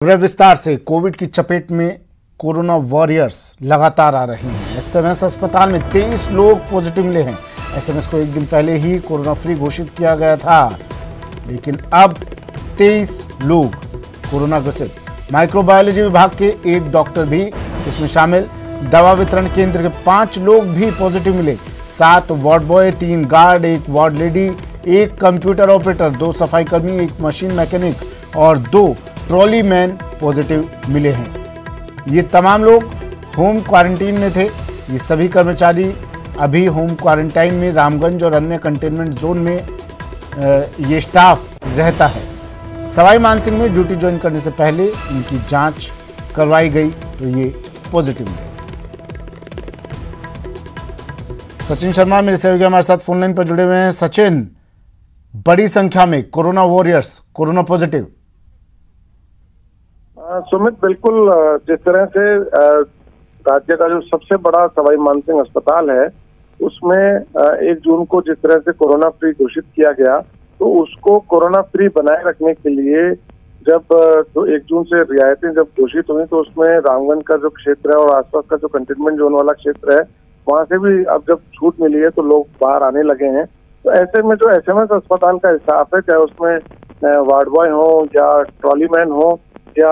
खबरें विस्तार से। कोविड की चपेट में कोरोना वॉरियर्स लगातार आ रहे हैं। एसएमएस अस्पताल में 23 लोग पॉजिटिव मिले हैं। एसएमएस को एक दिन पहले ही कोरोना फ्री घोषित किया गया था, लेकिन अब 23 लोग कोरोना ग्रसित। माइक्रोबायोलॉजी विभाग के एक डॉक्टर भी इसमें शामिल। दवा वितरण केंद्र के 5 लोग भी पॉजिटिव मिले। 7 ward boy, 3 guard, 1 ward lady, 1 computer operator, 2 सफाई कर्मी, 1 मशीन मैकेनिक और 2 ट्रॉली मैन पॉजिटिव मिले हैं। ये तमाम लोग होम क्वारंटीन में थे। ये सभी कर्मचारी अभी होम क्वारंटाइन में रामगंज और अन्य कंटेनमेंट जोन में ये स्टाफ रहता है। सवाई मानसिंह में ड्यूटी ज्वाइन करने से पहले इनकी जांच करवाई गई तो ये पॉजिटिव मिले। सचिन शर्मा मेरे सहयोगी हमारे साथ फोनलाइन पर जुड़े हुए हैं। सचिन, बड़ी संख्या में corona warriors, corona positive. Sumit, बिल्कुल जिस तरह से राज्य का जो सबसे बड़ा सवाई मानसिंह अस्पताल है उसमें 1 जून को जिस तरह से कोरोना फ्री घोषित किया गया, तो उसको कोरोना फ्री बनाए रखने के लिए जब तो 1 जून से रियायतें जब घोषित हुई तो उसमें रामगंज का जो क्षेत्र है और आसपास का जो कंटेनमेंट जोन वाला क्षेत्र है वहां से भी अब जब छूट मिली है तो लोग बाहर आने लगे हैं। तो ऐसे में जो एसएमएस अस्पताल का स्टाफ है, चाहे उसमें वार्ड बॉय हो या ट्रॉली मैन हो या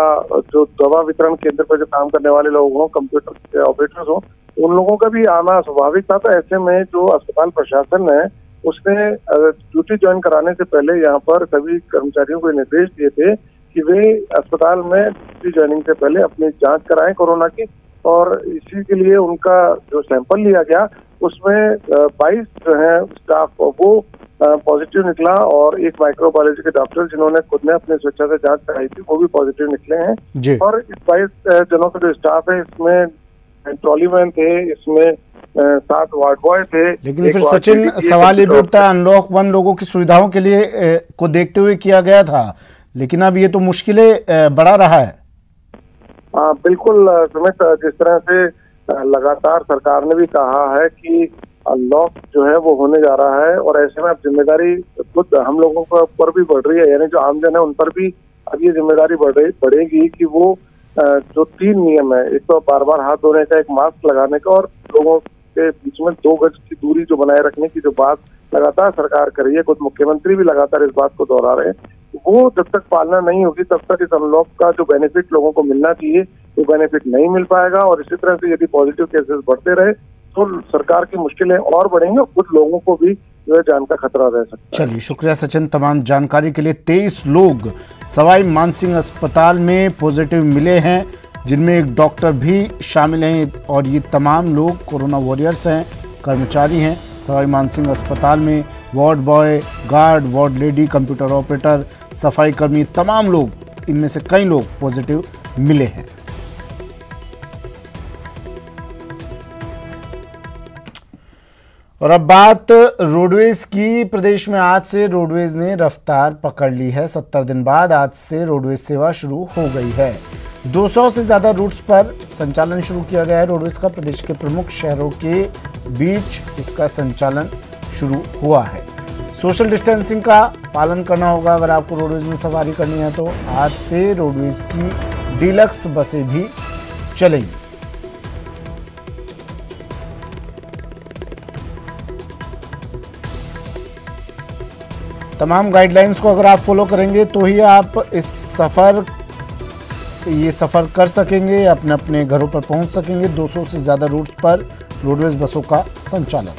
जो दवा वितरण केंद्र पर जो काम करने वाले लोग हों, कंप्यूटर ऑपरेटर्स हों, उन लोगों का भी आना स्वाभाविक था। तो ऐसे में जो अस्पताल प्रशासन है उसने ड्यूटी ज्वाइन कराने से पहले यहाँ पर सभी कर्मचारियों को निर्देश दिए थे कि वे अस्पताल में ड्यूटी ज्वाइनिंग से पहले अपनी जांच कराएं कोरोना की। और इसी के लिए उनका जो सैंपल लिया गया उसमें 22 जो है स्टाफ वो पॉजिटिव निकला और एक माइक्रोबायोलॉजी के डॉक्टर जिन्होंने खुद ने अपनी स्वेच्छा से जांच कराई थी वो भी पॉजिटिव निकले हैं। और इस 22 जनों का जो स्टाफ है इसमें ट्रॉली मैन थे, इसमें 7 वार्ड बॉय थे। लेकिन फिर सचिन, सवाल ये भी उठता है, अनलॉक 1 लोगों की सुविधाओं के लिए को देखते हुए किया गया था, लेकिन अब ये तो मुश्किलें बढ़ा रहा है। बिल्कुल सुमित, जिस तरह से लगातार सरकार ने भी कहा है कि अनलॉक जो है वो होने जा रहा है और ऐसे में अब जिम्मेदारी खुद हम लोगों के ऊपर भी बढ़ रही है, यानी जो आमजन है उन पर भी अब ये जिम्मेदारी बढ़ेगी कि वो जो 3 नियम है, एक तो बार बार हाथ धोने का, एक मास्क लगाने का और लोगों के बीच में 2 गज की दूरी जो बनाए रखने की जो बात लगातार सरकार कर रही है, खुद मुख्यमंत्री भी लगातार इस बात को दोहरा रहे हैं, वो जब तक पालना नहीं होगी तब तक इस अनलॉक का जो बेनिफिट लोगों को मिलना चाहिए वो बेनिफिट नहीं मिल पाएगा। और इसी तरह से यदि पॉजिटिव केसेस बढ़ते रहे तो सरकार की मुश्किलें और बढ़ेंगी और कुछ लोगों को भी जो है जान का खतरा रह सकता है। चलिए, शुक्रिया सचिन तमाम जानकारी के लिए। 23 लोग सवाई मानसिंह अस्पताल में पॉजिटिव मिले हैं, जिनमें एक डॉक्टर भी शामिल हैं और ये तमाम लोग कोरोना वॉरियर्स हैं, कर्मचारी हैं सवाई मानसिंह अस्पताल में। Ward boy, guard, ward lady, computer operator, सफाई कर्मी, तमाम लोग, इनमें से कई लोग पॉजिटिव मिले हैं। और अब बात रोडवेज की। प्रदेश में आज से रोडवेज ने रफ्तार पकड़ ली है। 70 दिन बाद आज से रोडवेज सेवा शुरू हो गई है। 200 से ज्यादा रूट्स पर संचालन शुरू किया गया है रोडवेज का। प्रदेश के प्रमुख शहरों के बीच इसका संचालन शुरू हुआ है। सोशल डिस्टेंसिंग का पालन करना होगा अगर आपको रोडवेज में सवारी करनी है। तो आज से रोडवेज की डीलक्स बसें भी चलेंगी। तमाम गाइडलाइंस को अगर आप फॉलो करेंगे तो ही आप ये सफ़र कर सकेंगे, अपने अपने घरों पर पहुंच सकेंगे। 200 से ज़्यादा रूट पर रोडवेज बसों का संचालन।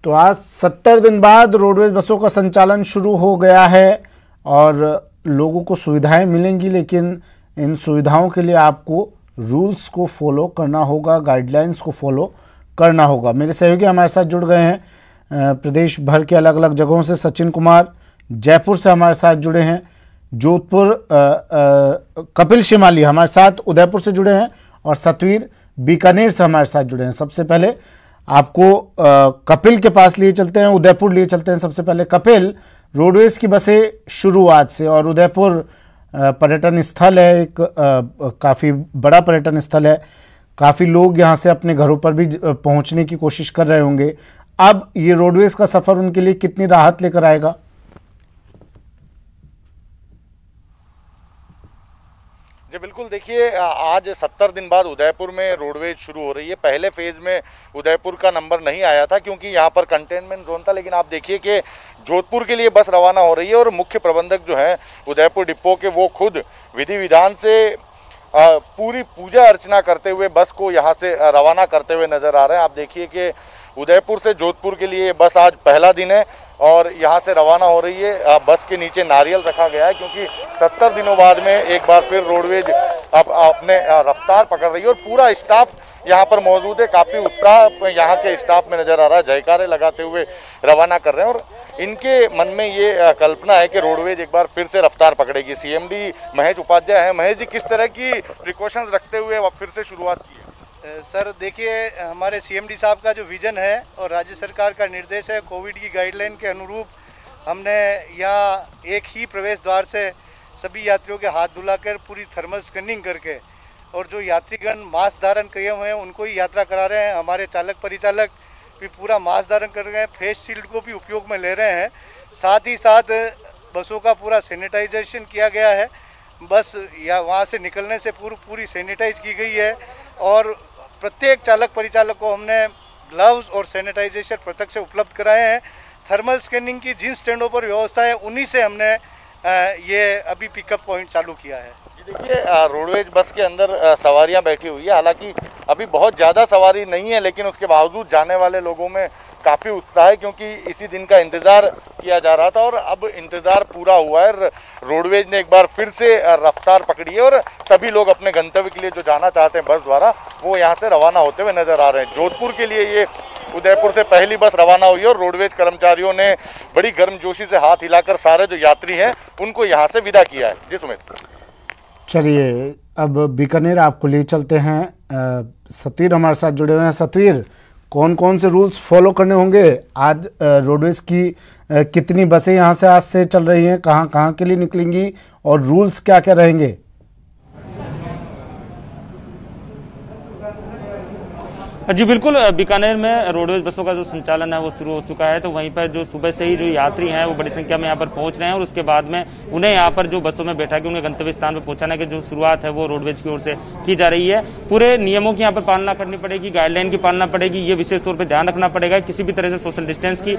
तो आज 70 दिन बाद रोडवेज बसों का संचालन शुरू हो गया है और लोगों को सुविधाएं मिलेंगी, लेकिन इन सुविधाओं के लिए आपको रूल्स को फॉलो करना होगा, गाइडलाइंस को फॉलो करना होगा। मेरे सहयोगी हमारे साथ जुड़ गए हैं प्रदेश भर के अलग अलग जगहों से। सचिन कुमार जयपुर से हमारे साथ जुड़े हैं, जोधपुर कपिल शिमाली हमारे साथ उदयपुर से जुड़े हैं और सतवीर बीकानेर से हमारे साथ जुड़े हैं। सबसे पहले आपको कपिल के पास लिए चलते हैं, उदयपुर लिए चलते हैं। सबसे पहले कपिल, रोडवेज की बसें शुरू आज से और उदयपुर पर्यटन स्थल है, एक काफ़ी बड़ा पर्यटन स्थल है। काफ़ी लोग यहाँ से अपने घरों पर भी पहुँचने की कोशिश कर रहे होंगे। अब ये रोडवेज का सफ़र उनके लिए कितनी राहत लेकर आएगा? जी बिल्कुल, देखिए आज 70 दिन बाद उदयपुर में रोडवेज शुरू हो रही है। पहले फेज में उदयपुर का नंबर नहीं आया था क्योंकि यहाँ पर कंटेनमेंट जोन था, लेकिन आप देखिए कि जोधपुर के लिए बस रवाना हो रही है और मुख्य प्रबंधक जो हैं उदयपुर डिपो के, वो खुद विधि विधान से पूरी पूजा अर्चना करते हुए बस को यहाँ से रवाना करते हुए नजर आ रहे हैं। आप देखिए कि उदयपुर से जोधपुर के लिए बस आज पहला दिन है और यहाँ से रवाना हो रही है। बस के नीचे नारियल रखा गया है क्योंकि 70 दिनों बाद में एक बार फिर रोडवेज अब अपने रफ्तार पकड़ रही है और पूरा स्टाफ यहाँ पर मौजूद है। काफ़ी उत्साह यहाँ के स्टाफ में नज़र आ रहा है, जयकारे लगाते हुए रवाना कर रहे हैं और इनके मन में ये कल्पना है कि रोडवेज एक बार फिर से रफ्तार पकड़ेगी। सीएमडी महेश उपाध्याय हैं। महेश जी, किस तरह की प्रिकॉशंस रखते हुए फिर से शुरुआत की है? सर देखिए, हमारे सीएमडी साहब का जो विज़न है और राज्य सरकार का निर्देश है, कोविड की गाइडलाइन के अनुरूप हमने यहाँ एक ही प्रवेश द्वार से सभी यात्रियों के हाथ धुलाकर पूरी थर्मल स्कैनिंग करके और जो यात्रीगण मास्क धारण किए हुए हैं उनको ही यात्रा करा रहे हैं। हमारे चालक परिचालक भी पूरा मास्क धारण कर रहे हैं, फेस शील्ड को भी उपयोग में ले रहे हैं। साथ ही साथ बसों का पूरा सैनिटाइजेशन किया गया है। बस या वहाँ से निकलने से पूरी सैनिटाइज की गई है और प्रत्येक चालक परिचालक को हमने ग्लव्स और सैनिटाइजेशन पृथक से उपलब्ध कराए हैं। थर्मल स्कैनिंग की जिन स्टैंडों पर व्यवस्था है उन्हीं से हमने ये अभी पिकअप पॉइंट चालू किया है। देखिए, रोडवेज बस के अंदर सवारियां बैठी हुई है। हालांकि अभी बहुत ज़्यादा सवारी नहीं है, लेकिन उसके बावजूद जाने वाले लोगों में काफ़ी उत्साह है क्योंकि इसी दिन का इंतज़ार किया जा रहा था और अब इंतज़ार पूरा हुआ है। रोडवेज ने एक बार फिर से रफ्तार पकड़ी है और सभी लोग अपने गंतव्य के लिए जो जाना चाहते हैं बस द्वारा, वो यहाँ से रवाना होते हुए नज़र आ रहे हैं। जोधपुर के लिए ये उदयपुर से पहली बस रवाना हुई है और रोडवेज कर्मचारियों ने बड़ी गर्मजोशी से हाथ हिलाकर सारे जो यात्री हैं उनको यहाँ से विदा किया है। जी सुमित। चलिए, अब बीकानेर आपको ले चलते हैं। सतवीर हमारे साथ जुड़े हुए हैं। सतवीर, कौन कौन से रूल्स फॉलो करने होंगे? आज रोडवेज की कितनी बसें यहाँ से आज से चल रही हैं, कहाँ कहाँ के लिए निकलेंगी और रूल्स क्या क्या रहेंगे? जी बिल्कुल, बीकानेर में रोडवेज बसों का जो संचालन है वो शुरू हो चुका है। तो वहीं पर जो सुबह से ही जो यात्री हैं वो बड़ी संख्या में यहाँ पर पहुंच रहे हैं और उसके बाद में उन्हें यहाँ पर जो बसों में बैठा के उन्हें गंतव्य स्थान पर पहुंचाने की जो शुरुआत है वो रोडवेज की ओर से की जा रही है। पूरे नियमों की यहाँ पर पालना करनी पड़ेगी, गाइडलाइन की पालना पड़ेगी, ये विशेष तौर पर ध्यान रखना पड़ेगा। किसी भी तरह से सोशल डिस्टेंस की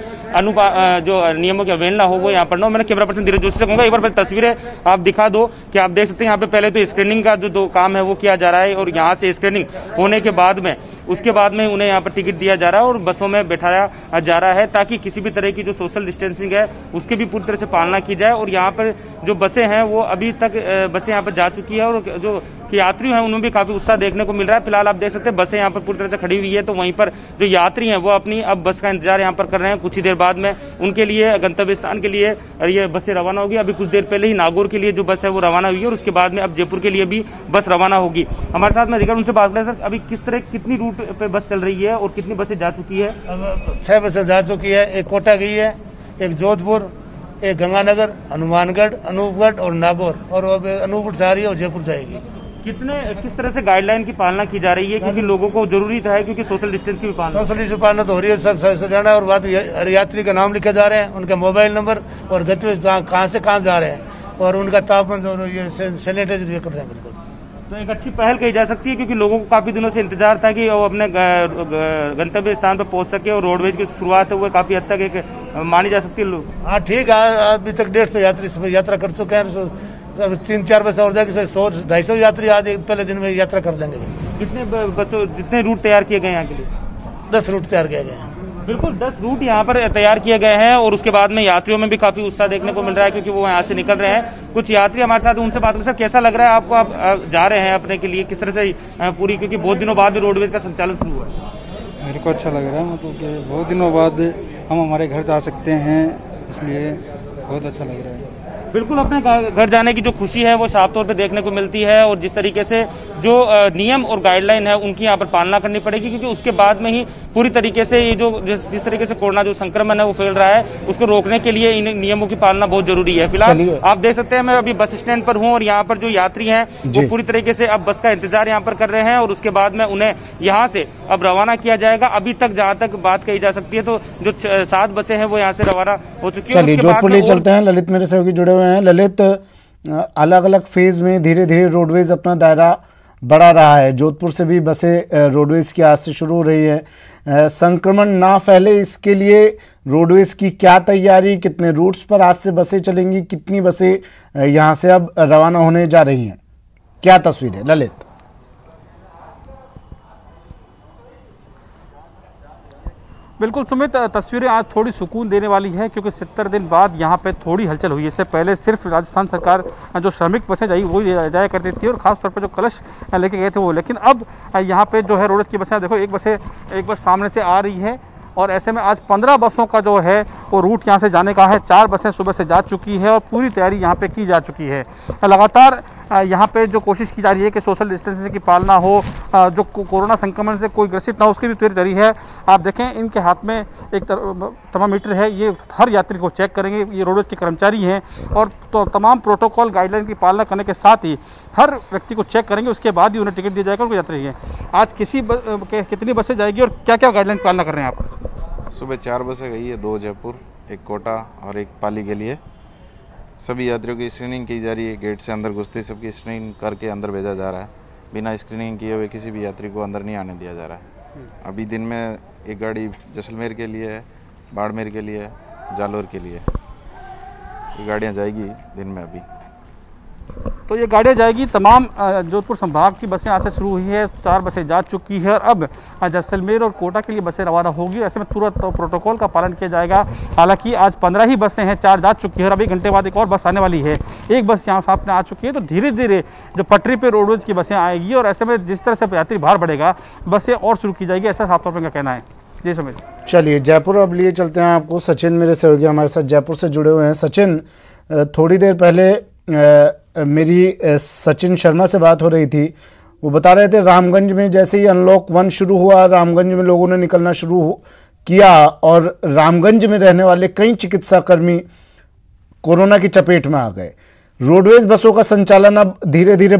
जो नियमों की अवहेलना हो वो यहाँ पर न हो। मैंने कैमरा पर्सन धीरज जोशी से कहूँगा एक बार तस्वीरें आप दिखा दो कि आप देख सकते हैं यहाँ पे पहले तो स्क्रीनिंग का जो काम है वो किया जा रहा है और यहाँ से स्क्रीनिंग होने के बाद में उसके बाद में उन्हें यहाँ पर टिकट दिया जा रहा है और बसों में बैठाया जा रहा है ताकि किसी भी तरह की जो सोशल डिस्टेंसिंग है उसकी भी पूरी तरह से पालना की जाए। और यहाँ पर जो बसें हैं वो अभी तक बसें यहाँ पर जा चुकी है और जो यात्री हैं उनमें भी काफी उत्साह देखने को मिल रहा है। फिलहाल आप देख सकते हैं बसें यहाँ पर पूरी तरह से खड़ी हुई है, तो वहीं पर जो यात्री हैं वो अपनी अब बस का इंतजार यहाँ पर कर रहे हैं। कुछ ही देर बाद में उनके लिए गंतव्य स्थान के लिए ये बसें रवाना होगी। अभी कुछ देर पहले ही नागौर के लिए जो बस है वो रवाना हुई है और उसके बाद में अब जयपुर के लिए भी बस रवाना होगी। हमारे साथ में अधिकारी उनसे बात करें। सर, अभी कितनी रूट पे बस चल रही है और कितनी बसें जा चुकी है? अब 6 बसें जा चुकी है। एक कोटा गई है, एक जोधपुर, एक गंगानगर, हनुमानगढ़, अनूपगढ़ और नागौर, और अब अनूपगढ़ से आ रही है और जयपुर जाएगी। किस तरह से गाइडलाइन की पालना की जा रही है, क्योंकि लोगों को जरूरी है क्योंकि सोशल डिस्टेंस की भी पालना तो हो रही है। सब जाना और बात यात्री का नाम लिखे जा रहे हैं, उनका मोबाइल नंबर और गतिविधि कहाँ से कहाँ जा रहे हैं और उनका तापमान ये सैनिटाइजर कर रहे हैं। बिल्कुल, तो एक अच्छी पहल कही जा सकती है क्योंकि लोगों को काफी दिनों से इंतजार था कि वो अपने गंतव्य स्थान पर पहुंच सके और रोडवेज की शुरुआत है वो काफी हद तक एक मानी जा सकती है। लोग हाँ ठीक है, अभी तक 150 यात्री यात्रा कर चुके हैं। 3-4 बस और जाके 100-250 यात्री आज पहले दिन में यात्रा कर लेंगे। कितने बसों जितने रूट तैयार किए गए यहाँ के लिए? 10 रूट तैयार किए गए हैं। बिल्कुल, 10 रूट यहाँ पर तैयार किए गए हैं और उसके बाद में यात्रियों में भी काफी उत्साह देखने को मिल रहा है क्योंकि वो यहाँ से निकल रहे हैं। कुछ यात्री हमारे साथ, उनसे बात करें। सर, कैसा लग रहा है आपको? आप जा रहे हैं अपने के लिए, किस तरह से पूरी, क्योंकि बहुत दिनों बाद भी रोडवेज का संचालन शुरू हुआ है? मेरे को अच्छा लग रहा है, मतलब कि बहुत दिनों बाद हम हमारे घर जा सकते हैं, इसलिए बहुत अच्छा लग रहा है। बिल्कुल अपने घर जाने की जो खुशी है वो साफ तौर पे देखने को मिलती है, और जिस तरीके से जो नियम और गाइडलाइन है उनकी यहाँ पर पालना करनी पड़ेगी, क्योंकि उसके बाद में ही पूरी तरीके से ये जो जिस तरीके से कोरोना जो संक्रमण है वो फैल रहा है उसको रोकने के लिए इन नियमों की पालना बहुत जरूरी है। फिलहाल आप देख सकते हैं मैं अभी बस स्टैंड पर हूँ और यहाँ पर जो यात्री हैं वो पूरी तरीके से अब बस का इंतजार यहाँ पर कर रहे हैं, और उसके बाद में उन्हें यहाँ से अब रवाना किया जाएगा। अभी तक जहाँ तक बात कही जा सकती है तो जो 7 बसें हैं वो यहाँ से रवाना हो चुकी है। चलिए जोधपुर ले चलते हैं, ललित मेरे सहयोगी जुड़े हुए हैं। ललित, अलग अलग फेज में धीरे धीरे रोडवेज अपना दायरा बढ़ा रहा है। जोधपुर से भी बसें रोडवेज की आज से शुरू हो रही है। संक्रमण ना फैले इसके लिए रोडवेज की क्या तैयारी, कितने रूट्स पर आज से बसें चलेंगी, कितनी बसें यहाँ से अब रवाना होने जा रही हैं, क्या तस्वीर है ललित? बिल्कुल सुमित, तस्वीरें आज थोड़ी सुकून देने वाली है, क्योंकि 70 दिन बाद यहाँ पे थोड़ी हलचल हुई है। इससे पहले सिर्फ राजस्थान सरकार जो श्रमिक बसें वो जाया करती थी और खासतौर पर जो कलश लेके गए थे वो, लेकिन अब यहाँ पे जो है रोडवेज की बसें देखो, एक बस सामने से आ रही है, और ऐसे में आज 15 बसों का जो है वो रूट यहाँ से जाने का है। 4 बसें सुबह से जा चुकी है और पूरी तैयारी यहाँ पे की जा चुकी है। लगातार यहाँ पे जो कोशिश की जा रही है कि सोशल डिस्टेंसिंग की पालना हो, जो कोरोना संक्रमण से कोई ग्रसित ना हो उसकी भी पूरी तैयारी है। आप देखें इनके हाथ में एक थर्मामीटर है, ये हर यात्री को चेक करेंगे। ये रोडवेज के कर्मचारी हैं और तो तमाम प्रोटोकॉल गाइडलाइन की पालना करने के साथ ही हर व्यक्ति को चेक करेंगे, उसके बाद ही उन्हें टिकट दिया जाएगा उनको यात्री है। आज कितनी बसें जाएगी और क्या क्या गाइडलाइन पालना कर रहे हैं आप? सुबह 4 बसें गई है, 2 जयपुर, 1 कोटा और 1 पाली के लिए। सभी यात्रियों की स्क्रीनिंग की जा रही है। गेट से अंदर घुसते सबकी स्क्रीनिंग करके अंदर भेजा जा रहा है। बिना स्क्रीनिंग किए हुए किसी भी यात्री को अंदर नहीं आने दिया जा रहा है। अभी दिन में एक गाड़ी जैसलमेर के लिए है, बाड़मेर के लिए, जालोर के लिए, ये गाड़ियाँ जाएगी दिन में। अभी तो ये गाड़ियाँ जाएगी, तमाम जोधपुर संभाग की बसें आज से शुरू हुई है। 4 बसें जा चुकी है और अब जैसलमेर और कोटा के लिए बसें रवाना होगी। ऐसे में तुरंत प्रोटोकॉल का पालन किया जाएगा। हालांकि आज 15 ही बसें हैं, 4 जा चुकी है और अभी घंटे बाद एक और बस आने वाली है। एक बस यहाँ सामने आ चुकी है। तो धीरे धीरे जो पटरी पे रोडवेज की बसें आएगी और ऐसे में जिस तरह से यात्री भार बढ़ेगा बसें और शुरू की जाएगी, ऐसा साफ तौर पर कहना है। जी समझ। चलिए जयपुर अब लिए चलते हैं आपको। सचिन मेरे सहयोगी हमारे साथ जयपुर से जुड़े हुए हैं। सचिन, थोड़ी देर पहले मेरी सचिन शर्मा से बात हो रही थी, वो बता रहे थे रामगंज में जैसे ही अनलॉक 1 शुरू हुआ, रामगंज में लोगों ने निकलना शुरू किया और रामगंज में रहने वाले कई चिकित्साकर्मी कोरोना की चपेट में आ गए। रोडवेज बसों का संचालन अब धीरे धीरे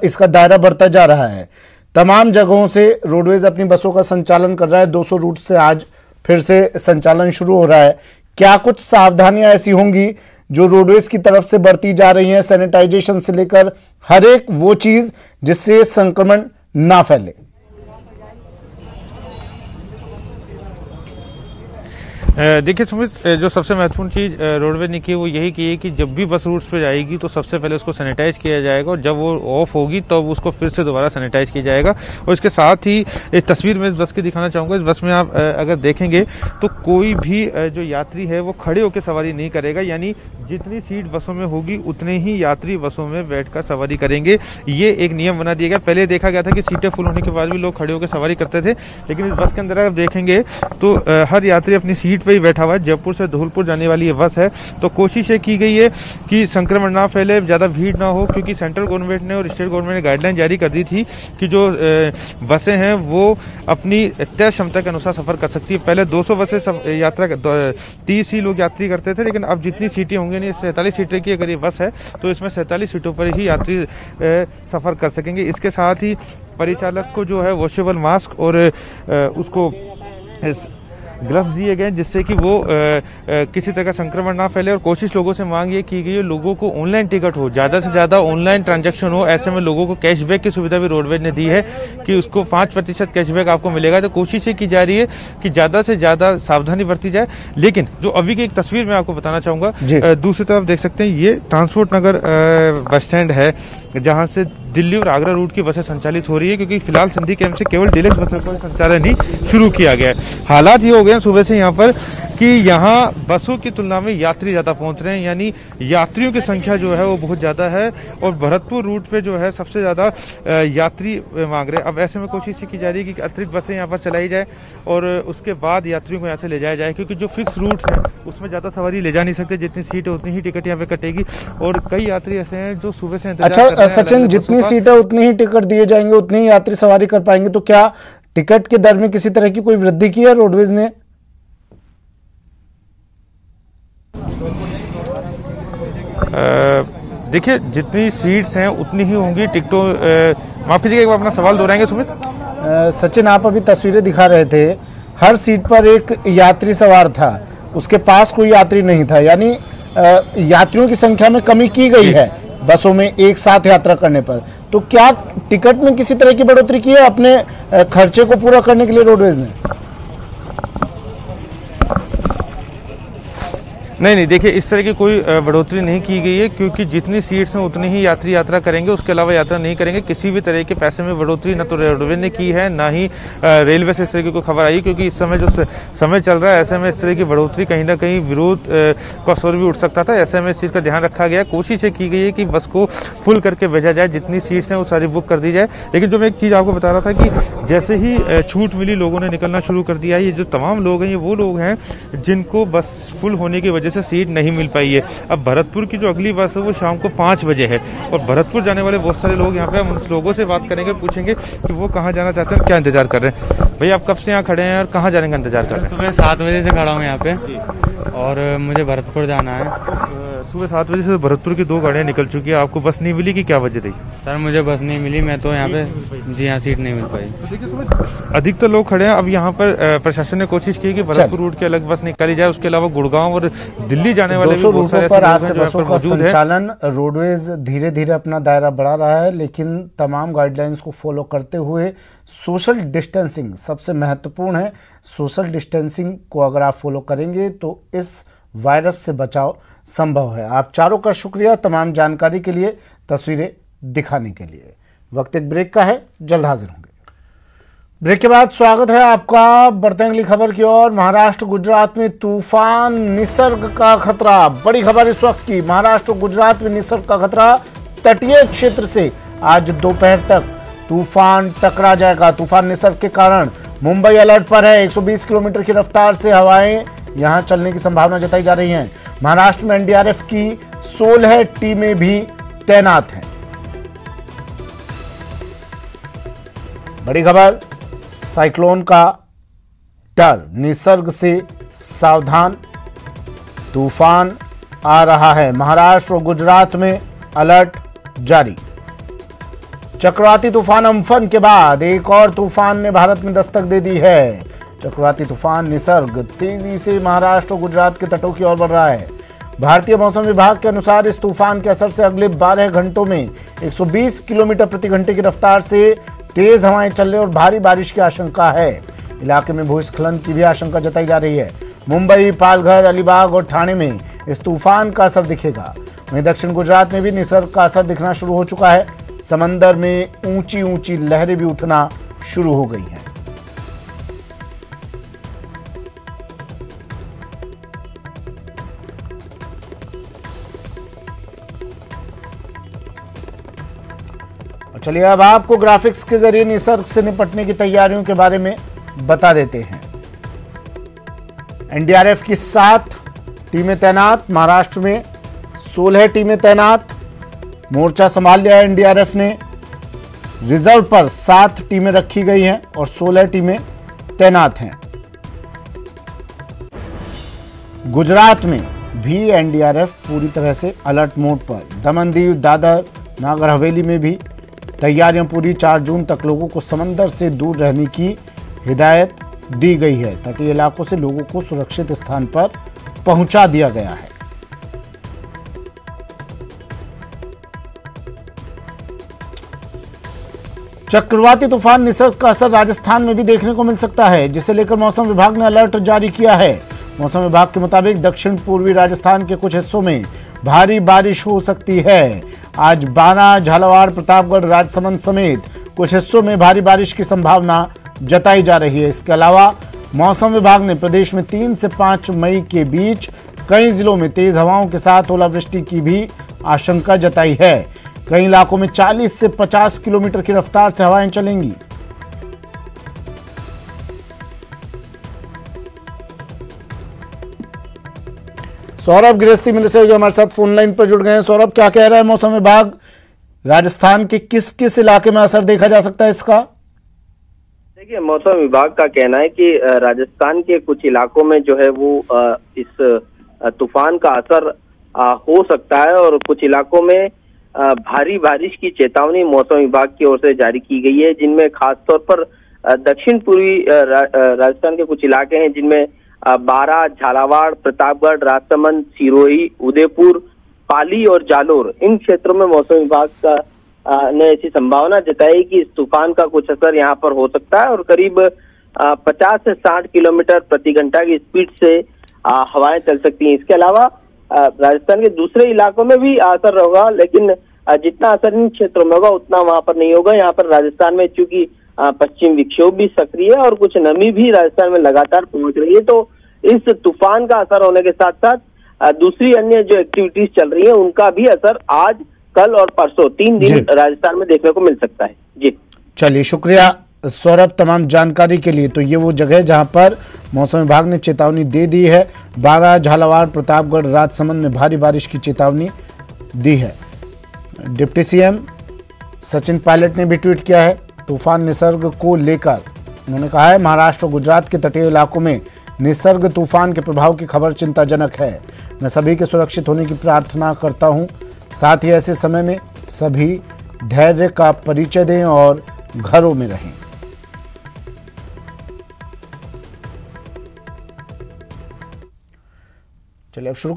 इसका दायरा बढ़ता जा रहा है। तमाम जगहों से रोडवेज अपनी बसों का संचालन कर रहा है। 200 रूट से आज फिर से संचालन शुरू हो रहा है। क्या कुछ सावधानियां ऐसी होंगी जो रोडवेज की तरफ से बढ़ती जा रही हैं, सैनिटाइजेशन से लेकर हर एक वो चीज जिससे संक्रमण ना फैले? देखिए सुमित, जो सबसे महत्वपूर्ण चीज़ रोडवेज ने की वो यही की है कि जब भी बस रूट्स पे जाएगी तो सबसे पहले उसको सैनिटाइज किया जाएगा और जब वो ऑफ होगी तब तो उसको फिर से दोबारा सैनिटाइज किया जाएगा। और इसके साथ ही एक तस्वीर में इस बस की दिखाना चाहूँगा। इस बस में आप अगर देखेंगे तो कोई भी जो यात्री है वो खड़े होकर सवारी नहीं करेगा, यानी जितनी सीट बसों में होगी उतने ही यात्री बसों में बैठकर सवारी करेंगे। ये एक नियम बना दिया गया। पहले देखा गया था कि सीटें फुल होने के बाद भी लोग खड़े होकर सवारी करते थे, लेकिन इस बस के अंदर आप देखेंगे तो हर यात्री अपनी सीट पे ही बैठा हुआ है। जयपुर से धौलपुर जाने वाली ये बस है। तो कोशिश ये की गई है कि संक्रमण ना फैले, ज्यादा भीड़ ना हो, क्योंकि सेंट्रल गवर्नमेंट ने और स्टेट गवर्नमेंट ने गाइडलाइन जारी कर दी थी कि जो बसें हैं वो अपनी तय क्षमता के अनुसार सफर कर सकती है। पहले 200 बसें यात्रा 30 ही लोग यात्री करते थे, लेकिन अब जितनी सीटें होंगी, 47 सीटें की अगर ये बस है तो इसमें 47 सीटों पर ही यात्री सफर कर सकेंगे। इसके साथ ही परिचालक को जो है वॉशेबल मास्क और उसको ग्लव्स दिए गए जिससे कि वो किसी तरह का संक्रमण ना फैले। और कोशिश लोगों से मांग ये की गई है लोगों को ऑनलाइन टिकट हो, ज्यादा से ज्यादा ऑनलाइन ट्रांजैक्शन हो। ऐसे में लोगों को कैशबैक की सुविधा भी रोडवेज ने दी है कि उसको 5% कैशबैक आपको मिलेगा। तो कोशिश ये की जा रही है कि ज्यादा से ज्यादा सावधानी बरती जाए। लेकिन जो अभी की एक तस्वीर मैं आपको बताना चाहूंगा, दूसरी तरफ देख सकते हैं ये ट्रांसपोर्ट नगर बस स्टैंड है जहां से दिल्ली और आगरा रूट की बसें संचालित हो रही है, क्योंकि फिलहाल सिंधी कैंप से केवल डिलक्स बसों का संचालन ही शुरू किया गया है। हालात ये हो गए सुबह से यहाँ पर कि यहाँ बसों की तुलना में यात्री ज़्यादा पहुँच रहे हैं, यानी यात्रियों की संख्या जो है वो बहुत ज़्यादा है और भरतपुर रूट पे जो है सबसे ज़्यादा यात्री मांग रहे हैं। अब ऐसे में कोशिश की जा रही है कि अतिरिक्त बसें यहाँ पर चलाई जाए और उसके बाद यात्रियों को यहाँ से ले जाया जाए, क्योंकि जो फिक्स रूट है उसमें ज़्यादा सवारी ले जा नहीं सकते, जितनी सीट है उतनी ही टिकट यहाँ पे कटेगी। और कई यात्री ऐसे हैं जो सुबह से अच्छा सचिन, जितनी सीटें उतनी ही टिकट दिए जाएंगे, उतनी ही यात्री सवारी कर पाएंगे, तो क्या टिकट के दर में किसी तरह की कोई वृद्धि की है रोडवेज ने? देखिए, जितनी सीट्स हैं उतनी ही होंगी टिकटों। माफ कीजिएगा, एक बार अपना सवाल दोहराएंगे सुमित? सचिन, आप अभी तस्वीरें दिखा रहे थे, हर सीट पर एक यात्री सवार था, उसके पास कोई यात्री नहीं था, यानी यात्रियों की संख्या में कमी की गई है बसों में एक साथ यात्रा करने पर। तो क्या टिकट में किसी तरह की बढ़ोतरी की है अपने खर्चे को पूरा करने के लिए रोडवेज ने? नहीं, देखिए इस तरह की कोई बढ़ोतरी नहीं की गई है, क्योंकि जितनी सीट्स हैं उतनी ही यात्री यात्रा करेंगे, उसके अलावा यात्रा नहीं करेंगे। किसी भी तरह के पैसे में बढ़ोतरी न तो रेलवे ने की है, ना ही रेलवे से इस तरह की कोई खबर आई, क्योंकि इस समय जो समय चल रहा है ऐसे में इस तरह की बढ़ोतरी कहीं ना कहीं विरोध का स्वर भी उठ सकता था। ऐसे में इस चीज़ का ध्यान रखा गया। कोशिश की गई है कि बस को फुल करके भेजा जाए, जितनी सीट्स हैं वो सारी बुक कर दी जाए। लेकिन जो मैं एक चीज़ आपको बता रहा था कि जैसे ही छूट मिली, लोगों ने निकलना शुरू कर दिया है। ये जो तमाम लोग हैं ये वो लोग हैं जिनको बस फुल होने की वजह से सीट नहीं मिल पाई है। अब भरतपुर की जो अगली बस है वो शाम को 5 बजे है और भरतपुर जाने वाले बहुत सारे लोग यहाँ पे, हम उन लोगों से बात करेंगे, पूछेंगे कि वो कहाँ जाना चाहते हैं, क्या इंतजार कर रहे हैं। भैया, आप कब से यहाँ खड़े हैं और कहाँ जाने का इंतजार कर रहे हैं? सुबह 7 बजे से खड़ा हूँ यहाँ पे और मुझे भरतपुर जाना है। सुबह 7 बजे से भरतपुर की 2 गाड़ियाँ निकल चुकी है, आपको बस नहीं मिली कि क्या वजह रही? सर, मुझे बस नहीं मिली, मैं तो यहाँ पे जी हाँ सीट नहीं मिल पाई। अधिकतर लोग खड़े हैं। अब यहाँ पर प्रशासन ने कोशिश की कि भरतपुर रूट की अलग बस निकाली जाए, उसके अलावा गुड़गांव और दिल्ली जाने वाले 200 रूटों पर आज से बसों का संचालन। रोडवेज धीरे धीरे अपना दायरा बढ़ा रहा है, लेकिन तमाम गाइडलाइंस को फॉलो करते हुए सोशल डिस्टेंसिंग सबसे महत्वपूर्ण है। सोशल डिस्टेंसिंग को अगर आप फॉलो करेंगे तो इस वायरस से बचाव संभव है। आप चारों का शुक्रिया तमाम जानकारी के लिए, तस्वीरें दिखाने के लिए। वक्त एक ब्रेक का है, जल्द हाजिर होंगे। ब्रेक के बाद स्वागत है आपका। बढ़ते हैं अगली खबर की ओर। महाराष्ट्र गुजरात में तूफान निसर्ग का खतरा। बड़ी खबर इस वक्त की, महाराष्ट्र गुजरात में निसर्ग का खतरा। तटीय क्षेत्र से आज दोपहर तक तूफान टकरा जाएगा। तूफान निसर्ग के कारण मुंबई अलर्ट पर है। 120 किलोमीटर की रफ्तार से हवाएं यहां चलने की संभावना जताई जा रही है। महाराष्ट्र में एनडीआरएफ की 16 टीमें भी तैनात हैं। बड़ी खबर, साइक्लोन का डर, निसर्ग से सावधान, तूफान आ रहा है। महाराष्ट्र और गुजरात में अलर्ट जारी। चक्रवाती तूफान अम्फन के बाद एक और तूफान ने भारत में दस्तक दे दी है। चक्रवाती तूफान निसर्ग तेजी से महाराष्ट्र और गुजरात के तटों की ओर बढ़ रहा है। भारतीय मौसम विभाग के अनुसार इस तूफान के असर से अगले 12 घंटों में 120 किलोमीटर प्रति घंटे की रफ्तार से तेज हवाएं चलने और भारी बारिश की आशंका है। इलाके में भूस्खलन की भी आशंका जताई जा रही है। मुंबई, पालघर, अलीबाग और ठाणे में इस तूफान का असर दिखेगा। वहीं दक्षिण गुजरात में भी निसर्ग का असर दिखना शुरू हो चुका है। समंदर में ऊंची ऊंची लहरें भी उठना शुरू हो गई हैं। चलिए अब आपको ग्राफिक्स के जरिए निसर्ग से निपटने की तैयारियों के बारे में बता देते हैं। एनडीआरएफ की 7 टीमें तैनात, महाराष्ट्र में 16 टीमें तैनात। मोर्चा संभाल लिया है एनडीआरएफ ने। रिजर्व पर 7 टीमें रखी गई हैं और 16 टीमें तैनात हैं। गुजरात में भी एनडीआरएफ पूरी तरह से अलर्ट मोड पर। दमन दीव, दादर, नागर हवेली में भी तैयारियां पूरी। 4 जून तक लोगों को समंदर से दूर रहने की हिदायत दी गई है। तटीय इलाकों से लोगों को सुरक्षित स्थान पर पहुंचा दिया गया है। चक्रवाती तूफान निसर्ग का असर राजस्थान में भी देखने को मिल सकता है, जिसे लेकर मौसम विभाग ने अलर्ट जारी किया है। मौसम विभाग के मुताबिक दक्षिण पूर्वी राजस्थान के कुछ हिस्सों में भारी बारिश हो सकती है। आज बाना, झालावाड़, प्रतापगढ़, राजसमंद समेत कुछ हिस्सों में भारी बारिश की संभावना जताई जा रही है। इसके अलावा मौसम विभाग ने प्रदेश में 3 से 5 मई के बीच कई जिलों में तेज हवाओं के साथ ओलावृष्टि की भी आशंका जताई है। कई इलाकों में 40 से 50 किलोमीटर की रफ्तार से हवाएं चलेंगी। सौरभ गृहस्थी मिल से हमारे साथ फोन लाइन पर जुड़ गए हैं। सौरभ, क्या कह रहा है मौसम विभाग? राजस्थान के किस किस इलाके में असर देखा जा सकता है इसका? देखिए, मौसम विभाग का कहना है कि राजस्थान के कुछ इलाकों में जो है वो इस तूफान का असर हो सकता है और कुछ इलाकों में भारी बारिश की चेतावनी मौसम विभाग की ओर से जारी की गई है, जिनमें खासतौर पर दक्षिण पूर्वी राजस्थान के कुछ इलाके हैं जिनमें बारां, झालावाड़, प्रतापगढ़, राजसमंद, सिरोही, उदयपुर, पाली और जालोर, इन क्षेत्रों में मौसम विभाग का ने ऐसी संभावना जताई कि इस तूफान का कुछ असर यहाँ पर हो सकता है और करीब 50 से 60 किलोमीटर प्रति घंटा की स्पीड से हवाएं चल सकती हैं। इसके अलावा राजस्थान के दूसरे इलाकों में भी असर होगा, लेकिन जितना असर इन क्षेत्रों में होगा उतना वहां पर नहीं होगा। यहाँ पर राजस्थान में चूंकि पश्चिम विक्षोभ भी सक्रिय है और कुछ नमी भी राजस्थान में लगातार पहुंच रही है, तो इस तूफान का असर होने के साथ साथ दूसरी अन्य जो एक्टिविटीज चल रही है उनका भी असर आज, कल और परसों 3 दिन राजस्थान में देखने को मिल सकता है। जी चलिए, शुक्रिया सौरभ तमाम जानकारी के लिए। तो ये वो जगह जहां पर मौसम विभाग ने चेतावनी दे दी है। बारां, झालावाड़, प्रतापगढ़, राजसमंद में भारी बारिश की चेतावनी दी है। डिप्टी सीएम सचिन पायलट ने भी ट्वीट किया है तूफान निसर्ग को लेकर। उन्होंने कहा है महाराष्ट्र और गुजरात के तटीय इलाकों में निसर्ग तूफान के प्रभाव की खबर चिंताजनक है। मैं सभी के सुरक्षित होने की प्रार्थना करता हूं। साथ ही ऐसे समय में सभी धैर्य का परिचय दें और घरों में रहें। चलिए अब शुरू